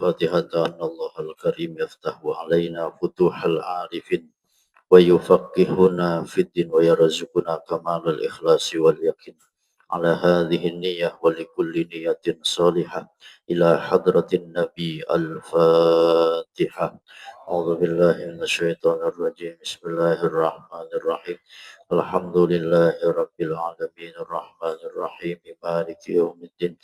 الفاتحة أن الله الكريم يفتح علينا فتوح العارفين ويفقهنا في الدين ويرزقنا كمال الإخلاص واليقين على هذه النية ولكل نية صالحة إلى حضرة النبي الفاتحة. أعوذ بالله من الشيطان الرجيم. بسم الله الرحمن الرحيم. الحمد لله رب العالمين الرحمن الرحيم مالك يوم الدين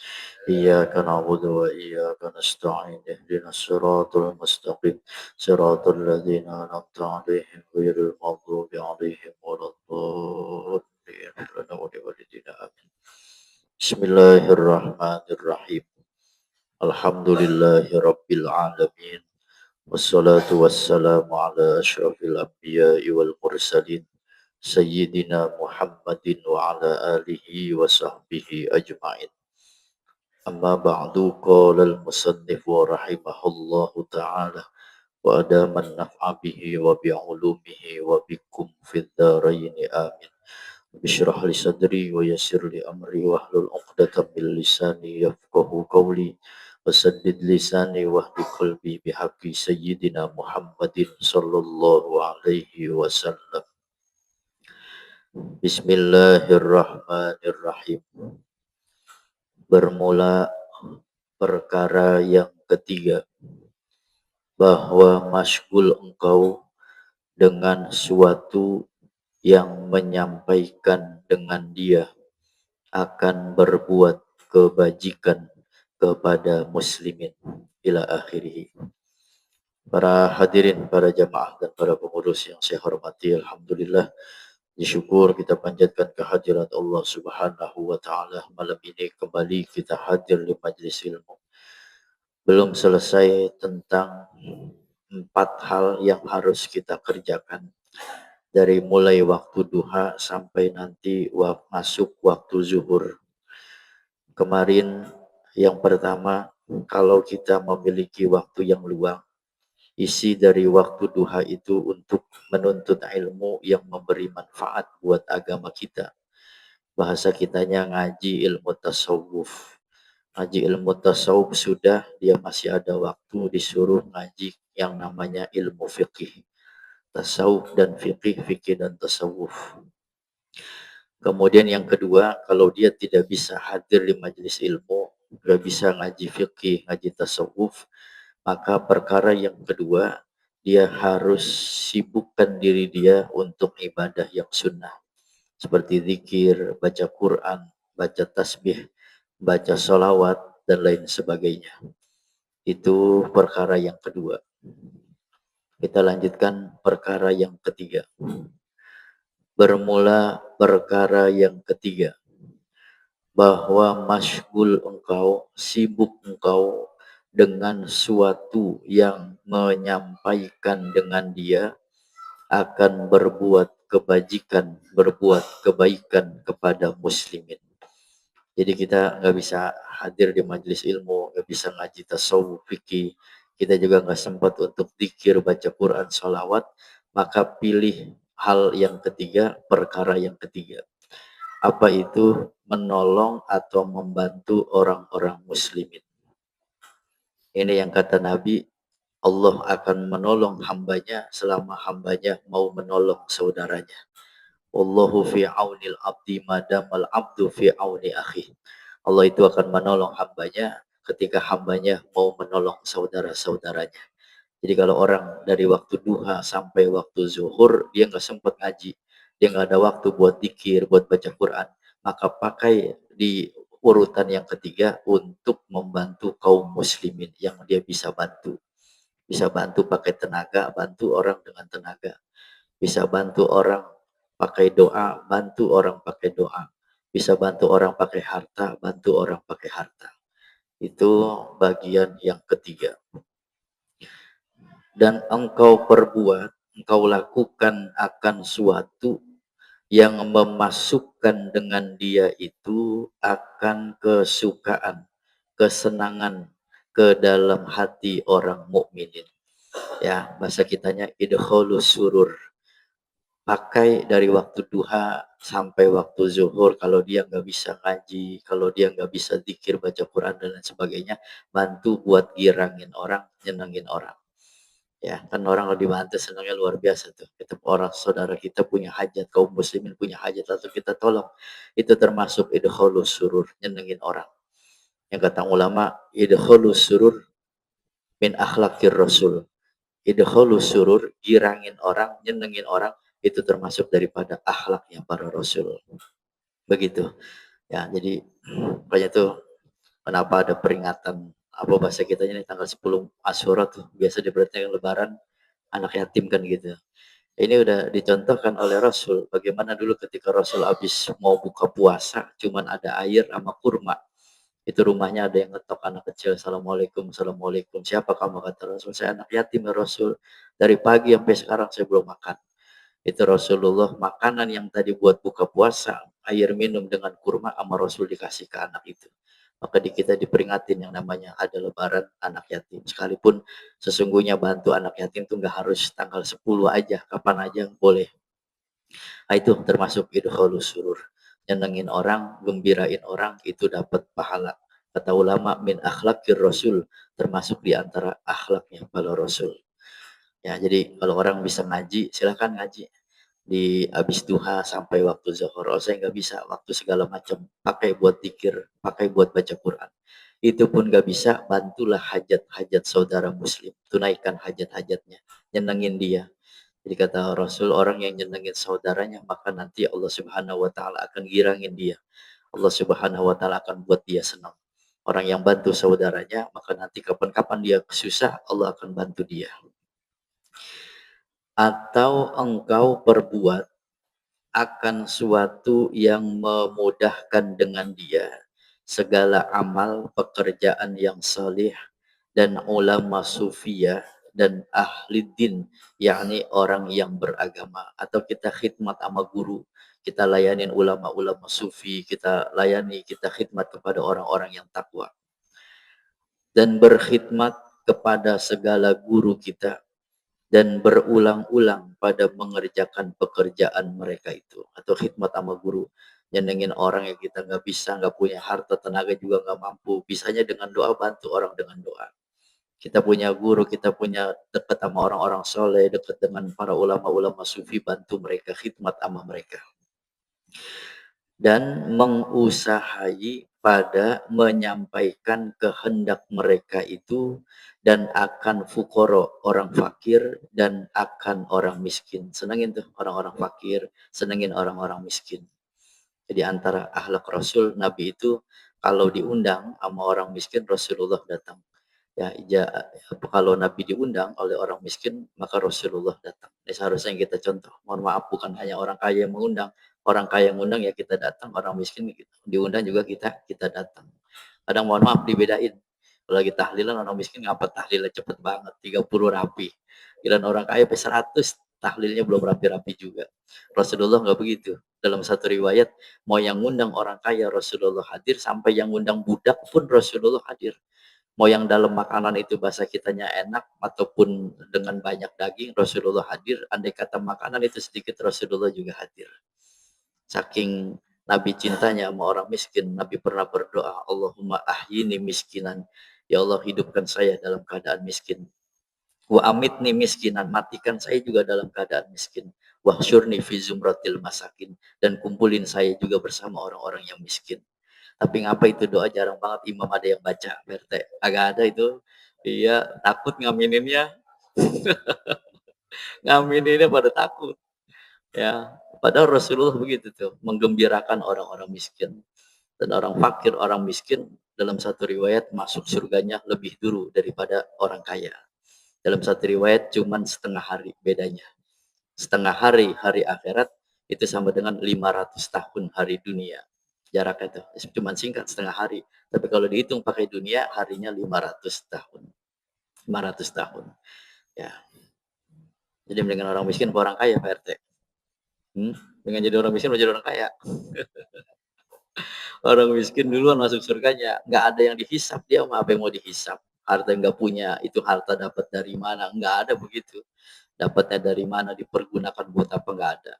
إياك نعبد وإياك نستعين اهدنا الصراط المستقيم صراط الذين أنعمت عليهم غير المغضوب عليهم ولا الضالين آمين. بسم الله الرحمن الرحيم. الحمد لله رب العالمين والصلاة والسلام على أشرف الأنبياء والمرسلين سيدنا محمد وعلى آله وصحبه أجمعين. أما بعد قال المصنف رحمه الله تعالى وأدام النفع به وبعلومه وبكم في الدارين آمين. اشرح لي صدري ويسر لي أمري واحلل عقدة من لساني يفقه قولي وسدد لساني واهد قلبي بحق سيدنا محمد صلى الله عليه وسلم. Bismillahirrahmanirrahim. Bermula perkara yang ketiga, bahwa masyghul engkau dengan suatu yang menyampaikan dengan dia akan berbuat kebajikan kepada muslimin ila akhirih. Para hadirin, para jamaah dan para pengurus yang saya hormati, alhamdulillah, syukur kita panjatkan kehadirat Allah Subhanahu wa taala. Malam ini kembali kita hadir di majelis ilmu. Belum selesai tentang 4 hal yang harus kita kerjakan dari mulai waktu duha sampai nanti masuk waktu zuhur. Kemarin yang pertama, kalau kita memiliki waktu yang luang, isi dari waktu duha itu untuk menuntut ilmu yang memberi manfaat buat agama kita. Bahasa kitanya ngaji ilmu tasawuf. Ngaji ilmu tasawuf sudah, dia masih ada waktu disuruh ngaji yang namanya ilmu fiqih. Tasawuf dan fiqih, fikih dan tasawuf. Kemudian yang kedua, kalau dia tidak bisa hadir di majelis ilmu, tidak bisa ngaji fiqih, ngaji tasawuf, maka perkara yang kedua, dia harus sibukkan diri dia untuk ibadah yang sunnah. Seperti zikir, baca Quran, baca tasbih, baca sholawat, dan lain sebagainya. Itu perkara yang kedua. Kita lanjutkan perkara yang ketiga. Bermula perkara yang ketiga, bahwa masyghul engkau, sibuk engkau dengan suatu yang menyampaikan dengan dia akan berbuat kebajikan, berbuat kebaikan kepada muslimin. Jadi kita nggak bisa hadir di majelis ilmu, nggak bisa ngaji tasawuf fikih, kita juga nggak sempat untuk zikir, baca Quran, sholawat, maka pilih hal yang ketiga, perkara yang ketiga. Apa itu? Menolong atau membantu orang-orang muslimin. Ini yang kata Nabi, Allah akan menolong hambanya selama hambanya mau menolong saudaranya. Wallahu fi aunil abdi madamal abdu fi auni akhi. Allah itu akan menolong hambanya ketika hambanya mau menolong saudara-saudaranya. Jadi kalau orang dari waktu duha sampai waktu zuhur, dia nggak sempat ngaji, dia nggak ada waktu buat zikir, buat baca Quran, maka pakai di urutan yang ketiga untuk membantu kaum muslimin yang dia bisa bantu. Bisa bantu pakai tenaga, bantu orang dengan tenaga. Bisa bantu orang pakai doa, bantu orang pakai doa. Bisa bantu orang pakai harta, bantu orang pakai harta. Itu bagian yang ketiga. Dan engkau perbuat, engkau lakukan akan suatu yang memasukkan dengan dia itu akan kesukaan, kesenangan ke dalam hati orang mukminin. Ya, bahasa kitanya idkhalus surur. pakai dari waktu duha sampai waktu zuhur kalau dia nggak bisa ngaji, kalau dia nggak bisa zikir, baca Quran dan lain sebagainya, bantu buat girangin orang, nyenengin orang. Ya, kan orang kalau dibantu senangnya luar biasa tuh. Kita orang saudara kita punya hajat, kaum muslimin punya hajat, lalu kita tolong. Itu termasuk idkhulus surur, nyenengin orang. Yang kata ulama, idkhulus surur min akhlakir rasul. Idkhulus surur, girangin orang, nyenengin orang, itu termasuk daripada akhlaknya para rasul. Begitu. Ya, jadi makanya tuh kenapa ada peringatan apa bahasa kitanya nih tanggal 10 Asyura tuh biasa diperingati lebaran anak yatim kan gitu. Ini udah dicontohkan oleh Rasul bagaimana dulu ketika Rasul habis mau buka puasa cuman ada air sama kurma. Itu rumahnya ada yang ngetok anak kecil, "Assalamualaikum, assalamualaikum. Siapa kamu?" Kata Rasul, "Saya anak yatim ya Rasul. Dari pagi sampai sekarang saya belum makan." Itu Rasulullah makanan yang tadi buat buka puasa, air minum dengan kurma sama Rasul dikasih ke anak itu. Maka di kita diperingatin yang namanya ada lebaran anak yatim. Sekalipun sesungguhnya bantu anak yatim itu nggak harus tanggal 10 aja, kapan aja boleh. Nah, itu termasuk idkhalus surur. Nyenengin orang, gembirain orang, itu dapat pahala. Kata ulama, min akhlakir rasul, termasuk di antara akhlaknya para rasul. Ya, jadi kalau orang bisa ngaji, silakan ngaji di habis duha sampai waktu zuhur. Oh, saya nggak bisa, waktu segala macam. Pakai buat zikir, pakai buat baca Quran. Itu pun nggak bisa, bantulah hajat-hajat saudara muslim. Tunaikan hajat-hajatnya. Nyenengin dia. Jadi kata Rasul, orang yang nyenengin saudaranya, maka nanti Allah Subhanahu wa Ta'ala akan girangin dia. Allah Subhanahu wa Ta'ala akan buat dia senang. Orang yang bantu saudaranya, maka nanti kapan-kapan dia susah, Allah akan bantu dia. Atau engkau perbuat akan suatu yang memudahkan dengan dia segala amal pekerjaan yang salih dan ulama sufiyah dan ahli din, yakni orang yang beragama. Atau kita khidmat sama guru, kita layanin ulama-ulama sufi, kita layani, kita khidmat kepada orang-orang yang takwa dan berkhidmat kepada segala guru kita dan berulang-ulang pada mengerjakan pekerjaan mereka itu atau khidmat sama guru, nyenengin orang yang kita nggak bisa, nggak punya harta tenaga juga nggak mampu, bisanya dengan doa, bantu orang dengan doa. Kita punya guru, kita punya dekat sama orang-orang soleh, dekat dengan para ulama-ulama sufi, bantu mereka, khidmat sama mereka. Dan mengusahai pada menyampaikan kehendak mereka itu dan akan fukoro, orang fakir, dan akan orang miskin. Senangin tuh orang-orang fakir, senangin orang-orang miskin. Jadi antara akhlak Rasul, Nabi itu kalau diundang sama orang miskin, Rasulullah datang. Ya, kalau Nabi diundang oleh orang miskin, maka Rasulullah datang. Ini seharusnya yang kita contoh. Mohon maaf, bukan hanya orang kaya yang mengundang. Orang kaya yang mengundang ya kita datang, orang miskin diundang juga kita datang. Kadang mohon maaf dibedain. Kalau lagi tahlilan orang miskin ngapa tahlilnya cepet banget, 30 rapi. Dan orang kaya sampai 100 tahlilnya belum rapi-rapi juga. Rasulullah nggak begitu. Dalam satu riwayat, mau yang ngundang orang kaya Rasulullah hadir, sampai yang ngundang budak pun Rasulullah hadir. Mau yang dalam makanan itu bahasa kitanya enak ataupun dengan banyak daging, Rasulullah hadir. Andai kata makanan itu sedikit, Rasulullah juga hadir. Saking Nabi cintanya sama orang miskin, Nabi pernah berdoa, Allahumma ahyini miskinan. Ya Allah, hidupkan saya dalam keadaan miskin. Wa amitni miskinan, matikan saya juga dalam keadaan miskin. Wahsyurni fi zumratil masakin, dan kumpulin saya juga bersama orang-orang yang miskin. Tapi ngapa itu doa jarang banget imam ada yang baca, PRT. Agak ada itu. Iya, takut ngamininnya. Ngamininnya pada takut. Ya, padahal Rasulullah begitu tuh, menggembirakan orang-orang miskin. Dan orang fakir, orang miskin dalam satu riwayat masuk surganya lebih dulu daripada orang kaya. Dalam satu riwayat cuman setengah hari bedanya. Setengah hari, hari akhirat itu sama dengan 500 tahun hari dunia. Jaraknya itu cuma singkat setengah hari. Tapi kalau dihitung pakai dunia, harinya 500 tahun. 500 tahun. Ya. Jadi dengan orang miskin ke orang kaya, Pak RT. Dengan jadi orang miskin menjadi orang kaya. Orang miskin duluan masuk surganya. Nggak ada yang dihisap, dia mau apa yang mau dihisap. harta yang nggak punya, itu harta dapat dari mana, nggak ada begitu. Dapatnya dari mana, dipergunakan buat apa, nggak ada.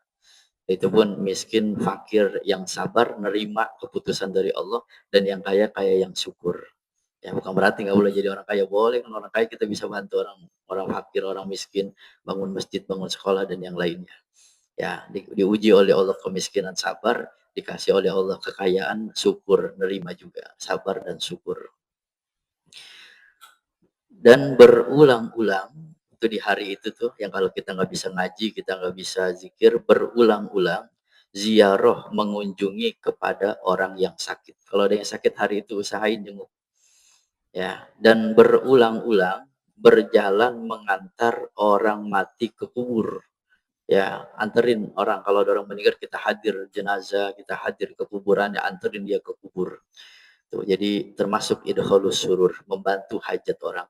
Itu pun miskin, fakir yang sabar nerima keputusan dari Allah, dan yang kaya, kaya yang syukur. Ya bukan berarti nggak boleh jadi orang kaya, boleh kan orang kaya kita bisa bantu orang orang fakir, orang miskin, bangun masjid, bangun sekolah dan yang lainnya. Ya diuji oleh Allah kemiskinan sabar, dikasih oleh Allah kekayaan syukur, nerima juga, sabar dan syukur. Dan berulang-ulang itu di hari itu tuh yang kalau kita nggak bisa ngaji, kita nggak bisa zikir, berulang-ulang ziarah mengunjungi kepada orang yang sakit. Kalau ada yang sakit hari itu usahain jenguk. Ya, dan berulang-ulang berjalan mengantar orang mati ke kubur. Ya, anterin orang, kalau ada orang meninggal kita hadir jenazah, kita hadir ke kuburannya, anterin dia ke kubur. Tuh, jadi termasuk idkhalus surur, membantu hajat orang.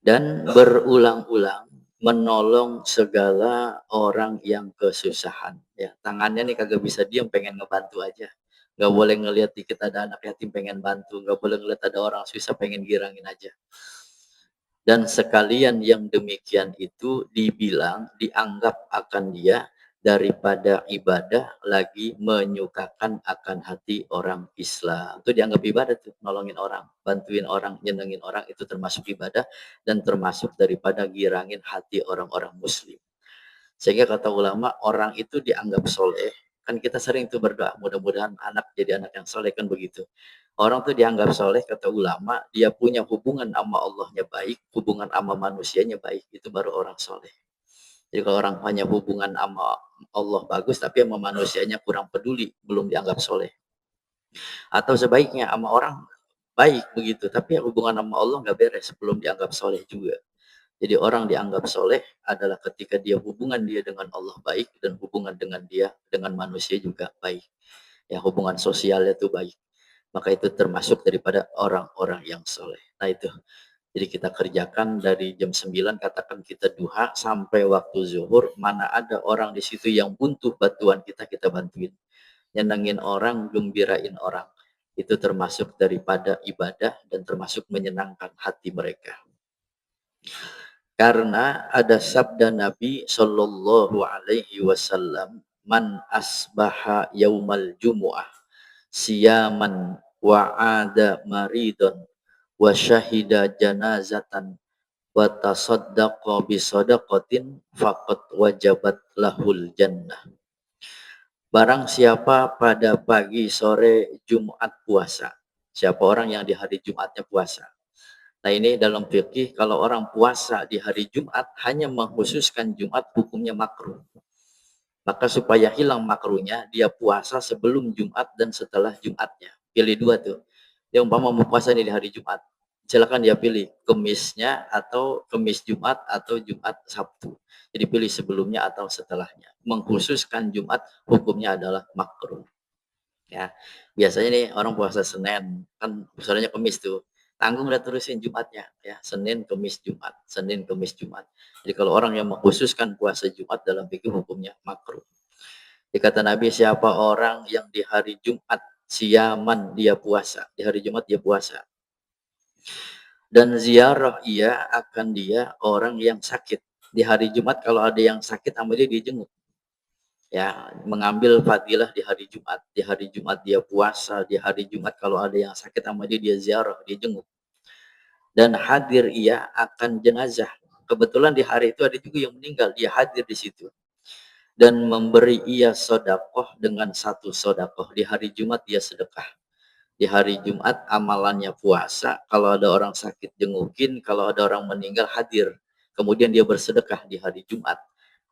Dan berulang-ulang menolong segala orang yang kesusahan. Ya, tangannya nih kagak bisa diam, pengen ngebantu aja. Nggak boleh ngelihat dikit ada anak yatim pengen bantu, nggak boleh ngelihat ada orang susah pengen girangin aja. Dan sekalian yang demikian itu dibilang, dianggap akan dia daripada ibadah lagi menyukakan akan hati orang Islam. Itu dianggap ibadah tuh, nolongin orang, bantuin orang, nyenengin orang, itu termasuk ibadah dan termasuk daripada girangin hati orang-orang muslim. Sehingga kata ulama, orang itu dianggap soleh. Kan kita sering tuh berdoa, mudah-mudahan anak jadi anak yang soleh, kan begitu. Orang tuh dianggap soleh, kata ulama, dia punya hubungan sama Allahnya baik, hubungan sama manusianya baik, itu baru orang soleh. Jadi kalau orang hanya hubungan sama Allah bagus, tapi sama manusianya kurang peduli, belum dianggap soleh. Atau sebaiknya sama orang baik begitu, tapi hubungan sama Allah nggak beres, belum dianggap soleh juga. Jadi orang dianggap soleh adalah ketika dia hubungan dia dengan Allah baik, dan hubungan dengan dia dengan manusia juga baik. Ya hubungan sosialnya itu baik. Maka itu termasuk daripada orang-orang yang soleh. Nah itu. Jadi kita kerjakan dari jam 9, katakan kita duha sampai waktu zuhur, mana ada orang di situ yang butuh bantuan kita, kita bantuin. Nyenengin orang, gembirain orang. Itu termasuk daripada ibadah dan termasuk menyenangkan hati mereka. Karena ada sabda Nabi Shallallahu Alaihi Wasallam, man asbaha yaumal jumu'ah siyaman wa ada maridon wa syahida janazatan wa tasaddaqa bi sadaqatin faqad wajabat lahul jannah. Barang siapa pada pagi sore Jumat puasa, siapa orang yang di hari Jumatnya puasa. Nah ini dalam fikih, kalau orang puasa di hari Jumat hanya mengkhususkan Jumat, hukumnya makruh. Maka supaya hilang makruhnya, dia puasa sebelum Jumat dan setelah Jumatnya. Pilih dua tuh. Dia umpama mau puasa nih di hari Jumat, silakan dia pilih Kemisnya atau Kemis Jumat atau Jumat Sabtu. Jadi pilih sebelumnya atau setelahnya. Mengkhususkan Jumat hukumnya adalah makruh. Ya, biasanya nih orang puasa Senin, kan puasanya Kemis tuh. Tanggung udah terusin Jumatnya ya, Senin, Kemis, Jumat, Senin, Kemis, Jumat. Jadi kalau orang yang mengkhususkan puasa Jumat dalam fikih hukumnya makruh. Dikata Nabi, siapa orang yang di hari Jumat siaman dia puasa, di hari Jumat dia puasa. Dan ziarah ia akan dia orang yang sakit. Di hari Jumat kalau ada yang sakit sama dia dijenguk. Ya, mengambil fadilah di hari Jumat. Di hari Jumat dia puasa, di hari Jumat kalau ada yang sakit sama dia, dia ziarah, dia jenguk. Dan hadir ia akan jenazah. Kebetulan di hari itu ada juga yang meninggal, dia hadir di situ. Dan memberi ia sodakoh dengan satu sodakoh. Di hari Jumat dia sedekah. Di hari Jumat amalannya puasa, kalau ada orang sakit jengukin, kalau ada orang meninggal hadir. Kemudian dia bersedekah di hari Jumat.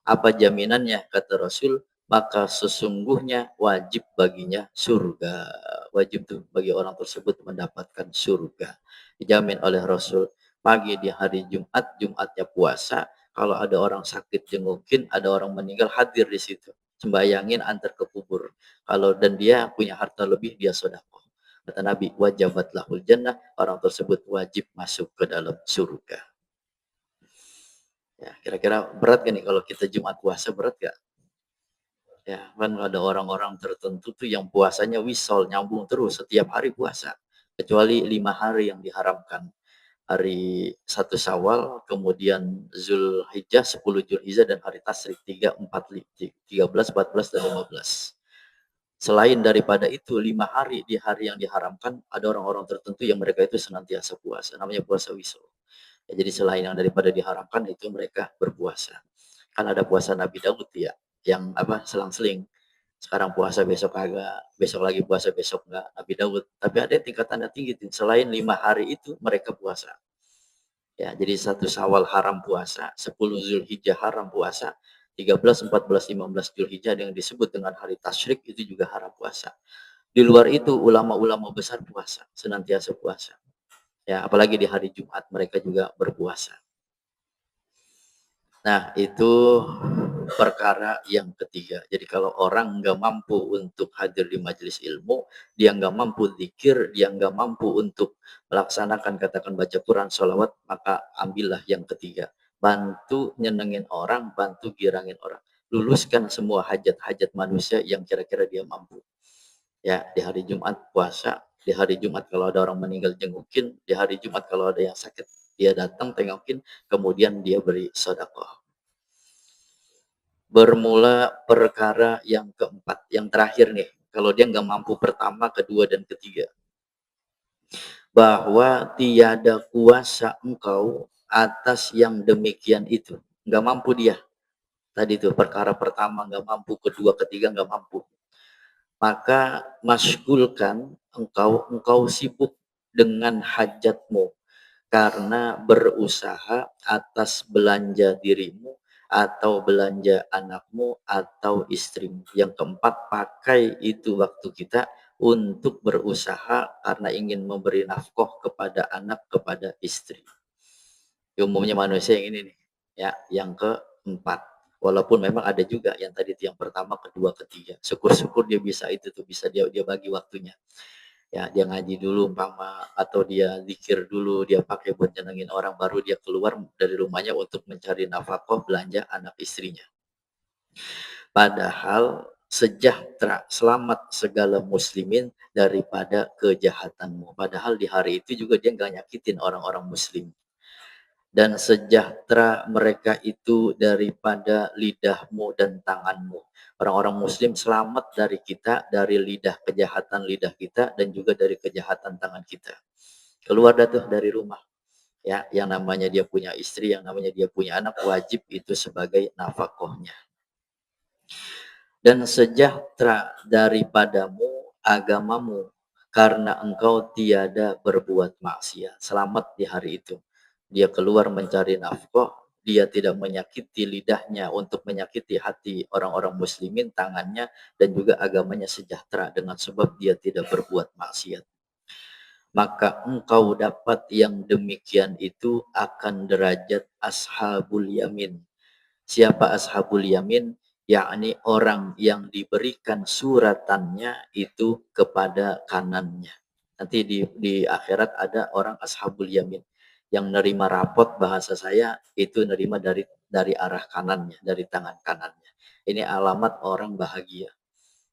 Apa jaminannya? Kata Rasul, maka sesungguhnya wajib baginya surga. Wajib tuh bagi orang tersebut mendapatkan surga. Dijamin oleh Rasul. Pagi di hari Jumat, Jumatnya puasa, kalau ada orang sakit jengukin, ada orang meninggal hadir di situ. Sembayangin antar ke kubur. Kalau dan dia punya harta lebih, dia sedekah. Kata Nabi, wajabat lahul jannah, orang tersebut wajib masuk ke dalam surga. Ya, kira-kira berat gak nih kalau kita Jumat puasa, berat gak? Ya, kan ada orang-orang tertentu tuh yang puasanya wisol, nyambung terus setiap hari puasa. kecuali 5 hari yang diharamkan. Hari 1 Syawal, kemudian Zulhijjah, 10 Zulhijjah, dan hari Tasyrik 3, 4, 13, 14, dan 15. Selain daripada itu, 5 hari di hari yang diharamkan, ada orang-orang tertentu yang mereka itu senantiasa puasa, namanya puasa wisol. Ya, jadi selain yang daripada diharamkan itu mereka berpuasa. Kan ada puasa Nabi Daud ya, yang apa, selang-seling. Sekarang puasa besok kagak, besok lagi puasa besok enggak, Nabi Daud. Tapi ada yang tingkatannya tinggi, selain 5 hari itu mereka puasa. Ya, jadi 1 Syawal haram puasa, 10 Zulhijjah haram puasa, 13, 14, 15 Zulhijjah yang disebut dengan hari tasyrik itu juga haram puasa. Di luar itu ulama-ulama besar puasa, senantiasa puasa. Ya, apalagi di hari Jumat mereka juga berpuasa. Nah, itu perkara yang ketiga. Jadi kalau orang nggak mampu untuk hadir di majelis ilmu, dia nggak mampu zikir, dia nggak mampu untuk melaksanakan katakan baca Quran, sholawat, maka ambillah yang ketiga. Bantu nyenengin orang, bantu girangin orang. Luluskan semua hajat-hajat manusia yang kira-kira dia mampu. Ya, di hari Jumat puasa, di hari Jumat kalau ada orang meninggal jengukin, di hari Jumat kalau ada yang sakit dia datang tengokin, kemudian dia beri sedekah. Bermula perkara yang keempat, yang terakhir nih, kalau dia nggak mampu pertama, kedua, dan ketiga. Bahwa tiada kuasa engkau atas yang demikian itu. Nggak mampu dia. Tadi tuh perkara pertama nggak mampu, kedua, ketiga nggak mampu. Maka masgulkan engkau sibuk dengan hajatmu karena berusaha atas belanja dirimu atau belanja anakmu atau istrimu. Yang keempat, pakai itu waktu kita untuk berusaha karena ingin memberi nafkah kepada anak, kepada istri. Umumnya manusia yang ini nih, ya, yang keempat. Walaupun memang ada juga yang tadi itu yang pertama, kedua, ketiga. Syukur-syukur dia bisa itu tuh, bisa dia dia bagi waktunya. Ya, dia ngaji dulu umpama atau dia zikir dulu, dia pakai buat nyenengin orang, baru dia keluar dari rumahnya untuk mencari nafkah belanja anak istrinya. Padahal sejahtera, selamat segala muslimin daripada kejahatanmu. Padahal di hari itu juga dia nggak nyakitin orang-orang muslim. Dan sejahtera mereka itu daripada lidahmu dan tanganmu. Orang-orang muslim selamat dari kita, dari lidah, kejahatan lidah kita, dan juga dari kejahatan tangan kita. Keluar dah tuh dari rumah. Ya, yang namanya dia punya istri, yang namanya dia punya anak, wajib itu sebagai nafkahnya. Dan sejahtera daripadamu agamamu, karena engkau tiada berbuat maksiat. Selamat di hari itu. Dia keluar mencari nafkah, dia tidak menyakiti lidahnya untuk menyakiti hati orang-orang muslimin, tangannya, dan juga agamanya sejahtera dengan sebab dia tidak berbuat maksiat. Maka engkau dapat yang demikian itu akan derajat ashabul yamin. Siapa ashabul yamin? Yakni orang yang diberikan suratannya itu kepada kanannya. Nanti di akhirat ada orang ashabul yamin yang nerima rapot, bahasa saya itu nerima dari arah kanannya, dari tangan kanannya. Ini alamat orang bahagia.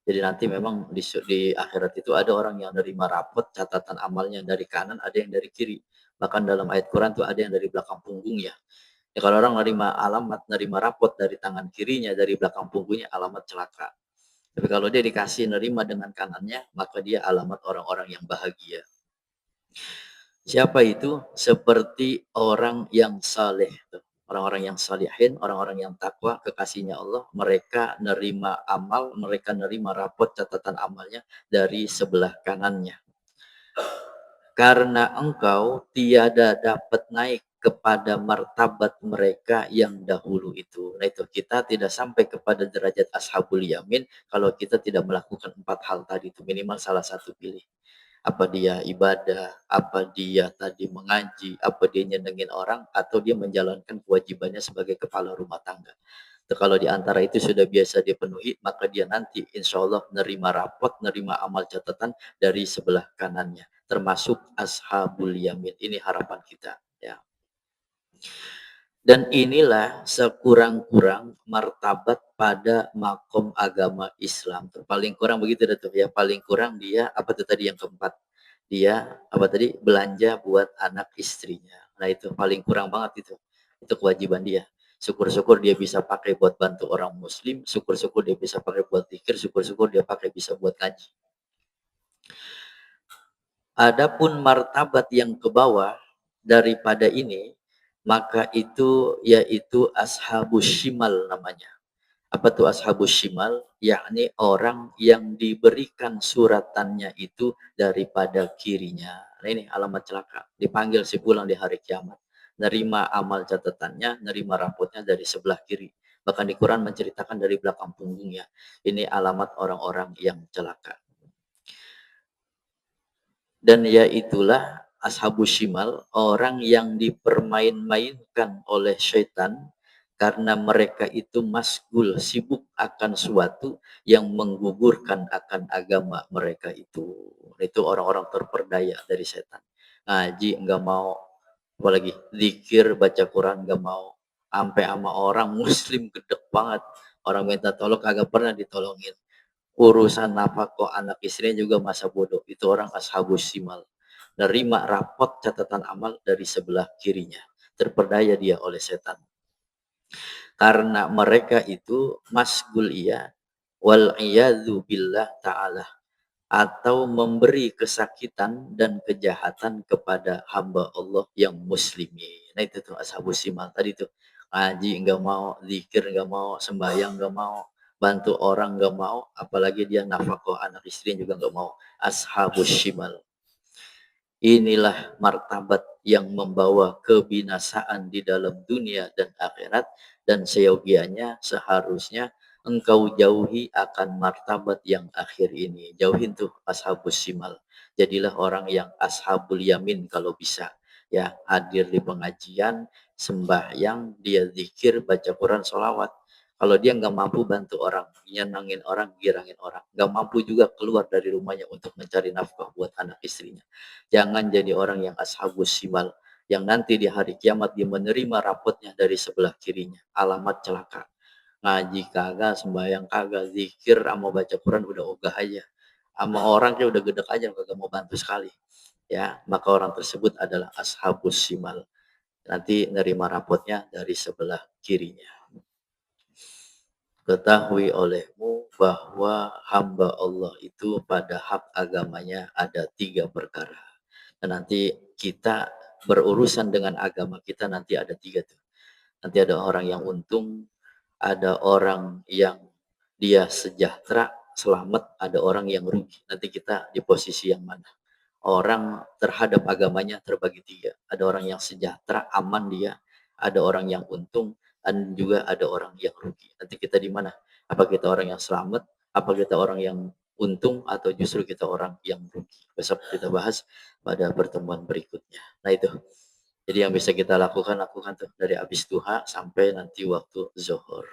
Jadi nanti memang di akhirat itu ada orang yang nerima rapot catatan amalnya dari kanan, ada yang dari kiri. Bahkan dalam ayat Quran tuh ada yang dari belakang punggungnya. Ya, kalau orang nerima rapot dari tangan kirinya, dari belakang punggungnya, alamat celaka. Tapi kalau dia dikasih nerima dengan kanannya, maka dia alamat orang-orang yang bahagia. Siapa itu? Seperti orang yang saleh. Orang-orang yang salihin, orang-orang yang takwa, kekasihnya Allah, mereka nerima amal, mereka nerima rapot catatan amalnya dari sebelah kanannya. Karena engkau tiada dapat naik kepada martabat mereka yang dahulu itu. Nah itu, kita tidak sampai kepada derajat ashabul yamin kalau kita tidak melakukan 4 hal tadi itu, minimal salah satu pilih. Apa dia ibadah, apa dia tadi mengaji, apa dia nyenengin orang, atau dia menjalankan kewajibannya sebagai kepala rumah tangga. Kalau di antara itu sudah biasa dipenuhi, maka dia nanti insya Allah nerima rapot, nerima amal catatan dari sebelah kanannya, termasuk ashabul yamin. Ini harapan kita, ya. Dan inilah sekurang-kurang martabat pada makom agama Islam. Paling kurang begitu tuh ya, paling kurang dia apa tuh tadi yang keempat? dia apa tadi, belanja buat anak istrinya. Nah itu paling kurang banget itu kewajiban dia. Syukur-syukur dia bisa pakai buat bantu orang muslim, syukur-syukur dia bisa pakai buat zikir, syukur-syukur dia pakai bisa buat ngaji. Adapun martabat yang ke bawah daripada ini, maka itu yaitu ashabus shimal namanya. Apa tuh ashabus shimal? Yakni orang yang diberikan suratannya itu daripada kirinya. Nah ini alamat celaka. Dipanggil si pulang di hari kiamat. Nerima amal catatannya, nerima rapotnya dari sebelah kiri. Bahkan di Quran menceritakan dari belakang punggungnya. Ini alamat orang-orang yang celaka. Dan yaitulah ashabus shimal, orang yang dipermain-mainkan oleh syaitan karena mereka itu masgul, sibuk akan suatu yang menggugurkan akan agama mereka itu. Itu orang-orang terperdaya dari setan. Ngaji enggak mau, apalagi zikir, baca Quran enggak mau. Sampai sama orang muslim gedek banget. Orang minta tolong kagak pernah ditolongin. Urusan nafkah anak istrinya juga masa bodoh. Itu orang ashabus simal. Nerima rapot catatan amal dari sebelah kirinya. Terperdaya dia oleh setan. Karena mereka itu masgul iya wal iyadzu billah ta'ala, atau memberi kesakitan dan kejahatan kepada hamba Allah yang muslimin. Nah itu tuh ashabus simal tadi tuh. Ngaji enggak mau, zikir enggak mau, sembahyang enggak mau, bantu orang enggak mau, apalagi dia nafkah anak istri juga enggak mau. Ashabus simal. Inilah martabat yang membawa kebinasaan di dalam dunia dan akhirat, dan seyogianya seharusnya engkau jauhi akan martabat yang akhir ini. Jauhin tuh ashabus simal. Jadilah orang yang ashabul yamin kalau bisa. Ya, hadir di pengajian, sembahyang, dia zikir, baca Quran, sholawat. Kalau dia nggak mampu bantu orang, nyenangin orang, girangin orang, nggak mampu juga keluar dari rumahnya untuk mencari nafkah buat anak istrinya. Jangan jadi orang yang ashabus simal, yang nanti di hari kiamat dia menerima rapotnya dari sebelah kirinya. Alamat celaka. Ngaji kagak, sembahyang kagak, zikir sama baca Quran udah ogah aja. Sama orang dia udah gedek aja kagak mau bantu sekali. Ya, maka orang tersebut adalah ashabus simal. Nanti nerima rapotnya dari sebelah kirinya. Ketahui olehmu bahwa hamba Allah itu pada hak agamanya ada 3 perkara. Dan nanti kita berurusan dengan agama kita nanti ada 3 tuh. Nanti ada orang yang untung, ada orang yang dia sejahtera, selamat, ada orang yang rugi. Nanti kita di posisi yang mana? Orang terhadap agamanya terbagi 3. Ada orang yang sejahtera, aman dia, ada orang yang untung, dan juga ada orang yang rugi. Nanti kita di mana? Apa kita orang yang selamat? Apa kita orang yang untung? Atau justru kita orang yang rugi? Besok kita bahas pada pertemuan berikutnya. Nah itu. Jadi yang bisa kita lakukan, lakukan tuh dari habis duha sampai nanti waktu zuhur.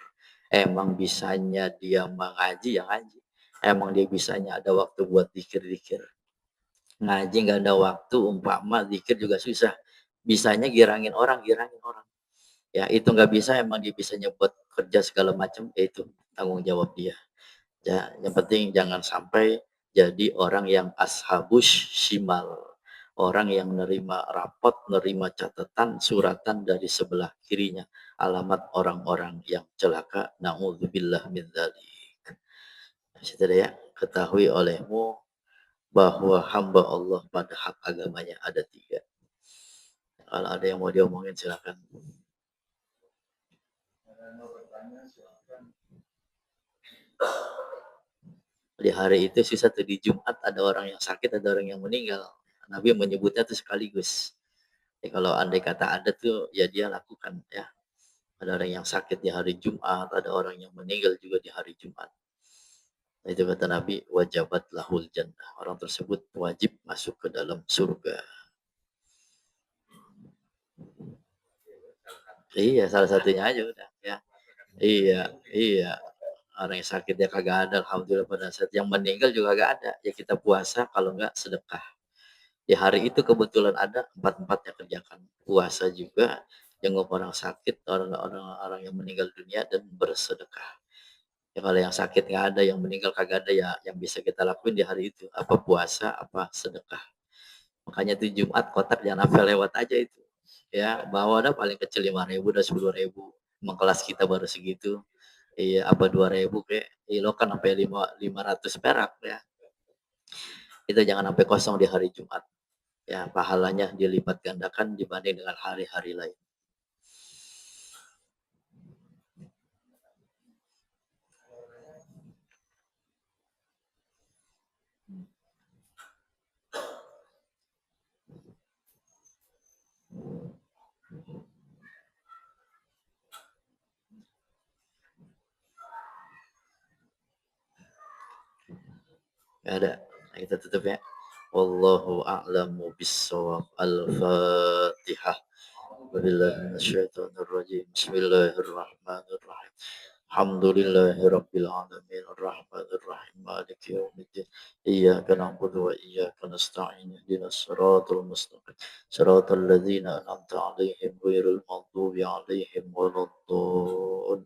Emang bisanya dia mengaji, ya ngaji. Emang dia bisanya ada waktu buat dikir-dikir. Ngaji nggak ada waktu, umpama zikir juga susah. Bisanya girangin orang, girangin orang. Ya itu nggak bisa, emang dia bisa nyebut kerja segala macam, ya itu tanggung jawab dia. Ya, yang penting jangan sampai jadi orang yang ashabus shimal. Orang yang nerima rapot, nerima catatan, suratan dari sebelah kirinya. Alamat orang-orang yang celaka. Na'udzubillah min dzalik. Situ ya, ketahui olehmu bahwa hamba Allah pada hak agamanya ada 3. Kalau ada yang mau diomongin silakan. Di hari itu sisa tuh di Jumat ada orang yang sakit, ada orang yang meninggal. Nabi menyebutnya tuh sekaligus. Ya, kalau andai kata ada tuh ya dia lakukan ya. Ada orang yang sakit di hari Jumat, ada orang yang meninggal juga di hari Jumat. Nah, itu kata Nabi, wajabat lahul jannah. Orang tersebut wajib masuk ke dalam surga. Iya, salah satunya aja udah ya. Iya, iya. Orang yang sakit ya kagak ada, alhamdulillah pada saat yang meninggal juga kagak ada. Ya kita puasa, kalau enggak sedekah. Di hari itu kebetulan ada, empat-empatnya kerjakan. Puasa juga, jenguk orang sakit, orang-orang yang meninggal dunia, dan bersedekah. Ya kalau yang sakit nggak ada, yang meninggal kagak ada, ya yang bisa kita lakuin di hari itu apa puasa, apa sedekah. Makanya tuh Jumat kotak jangan sampai lewat aja itu. Ya, bawa dah paling kecil 5.000 dah 10.000. Emang kelas kita baru segitu. Iya, apa 2.000 kek. Iya, lo kan sampai 500 perak ya. Itu jangan sampai kosong di hari Jumat. Ya, pahalanya dilipat gandakan dibanding dengan hari-hari lain. Nggak ada. Nah, kita tutup ya. Wallahu a'lamu bissawab. Al-Fatihah. Wabillahi minasyaitonir rajim. Bismillahirrahmanirrahim. Alhamdulillahi rabbil alamin arrahmanir rahim maliki yaumiddin iyyaka na'budu wa iyyaka nasta'in ihdinas siratal mustaqim siratal ladzina an'amta 'alaihim ghairil maghdubi 'alaihim waladdallin